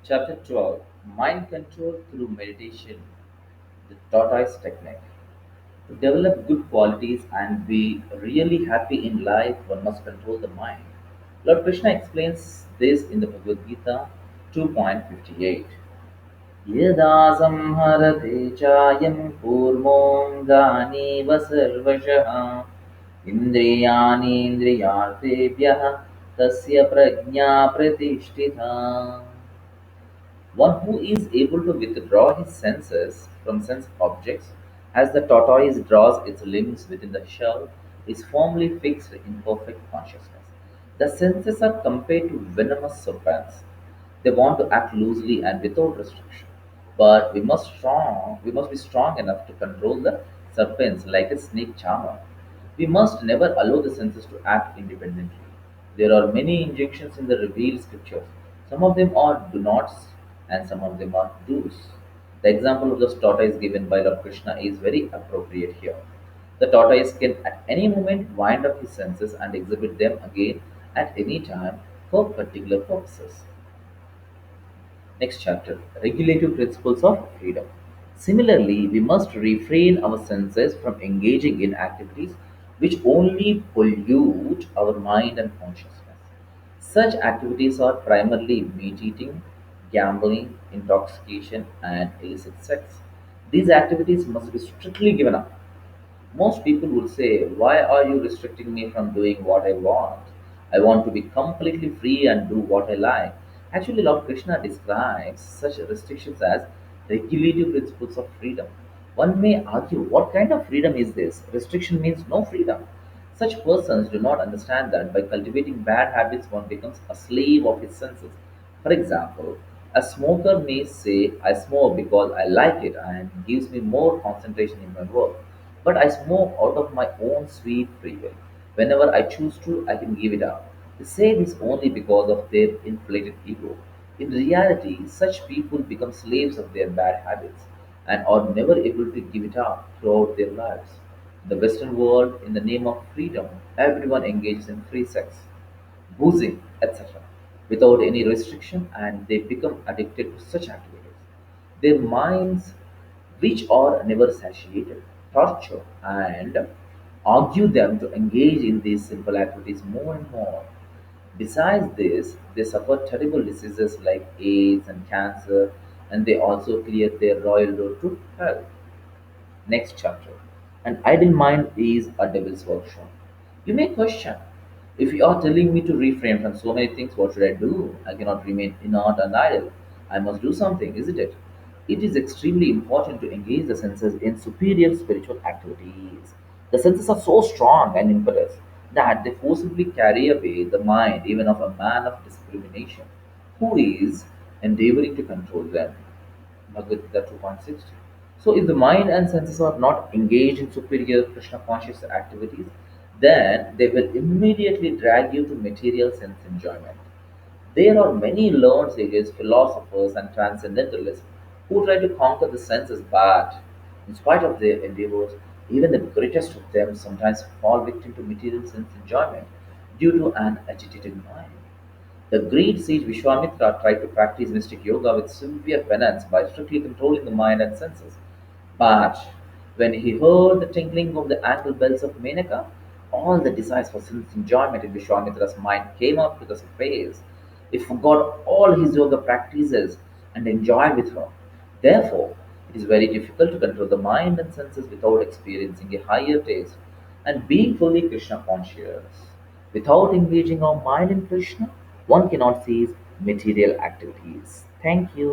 Chapter 12, Mind Control Through Meditation, the Tortoise Technique. To develop good qualities and be really happy in life, one must control the mind. Lord Krishna explains this in the Bhagavad Gita 2.58. यदा संहरते चायं कूर्मोऽङ्गानीव सर्वशः इन्द्रियाणीन्द्रियार्थेभ्यः तस्य प्रज्ञा प्रतिष्ठिता. One who is able to withdraw his senses from sense objects, as the tortoise draws its limbs within the shell, is firmly fixed in perfect consciousness. The senses are compared to venomous serpents. They want to act loosely and without restriction. But we must be strong enough to control the serpents like a snake charmer. We must never allow the senses to act independently. There are many injunctions in the revealed scriptures. Some of them are do nots and some of them are do's. The example of the tortoise given by Lord Krishna is very appropriate here. The tortoise can at any moment wind up his senses and exhibit them again at any time for particular purposes. Next chapter, Regulative Principles of Freedom. Similarly, we must refrain our senses from engaging in activities which only pollute our mind and consciousness. Such activities are primarily meat eating, gambling, intoxication, and illicit sex. These activities must be strictly given up. Most people would say, why are you restricting me from doing what I want? I want to be completely free and do what I like. Actually, Lord Krishna describes such restrictions as regulative principles of freedom. One may argue, what kind of freedom is this? Restriction means no freedom. Such persons do not understand that by cultivating bad habits, one becomes a slave of his senses. For example, a smoker may say, I smoke because I like it and gives me more concentration in my work. But I smoke out of my own sweet free will. Whenever I choose to, I can give it up. They say this only because of their inflated ego. In reality, such people become slaves of their bad habits and are never able to give it up throughout their lives. In the Western world, in the name of freedom, everyone engages in free sex, boozing, etc., without any restriction, and they become addicted to such activities. Their minds, which are never satiated, torture and argue them to engage in these simple activities more and more. Besides this, they suffer terrible diseases like AIDS and cancer, and they also clear their royal road to hell. Next chapter. An idle mind is a devil's workshop. You may question, if you are telling me to refrain from so many things, what should I do? I cannot remain inert and idle. I must do something, isn't it? It is extremely important to engage the senses in superior spiritual activities. The senses are so strong and impetus that they forcibly carry away the mind even of a man of discrimination who is endeavoring to control them. Bhagavad Gita 2.60. So, if the mind and senses are not engaged in superior Krishna conscious activities, then they will immediately drag you to material sense enjoyment. There are many learned sages, philosophers, and transcendentalists who try to conquer the senses, but in spite of their endeavors, even the greatest of them sometimes fall victim to material sense enjoyment due to an agitated mind. The great sage Vishwamitra tried to practice mystic yoga with severe penance by strictly controlling the mind and senses. But when he heard the tinkling of the ankle bells of Menaka, all the desires for sense enjoyment in Vishwamitra's mind came up to the surface. He forgot all his yoga practices and enjoyed with her. Therefore, it is very difficult to control the mind and senses without experiencing a higher taste and being fully Krishna conscious. Without engaging our mind in Krishna, one cannot cease material activities. Thank you.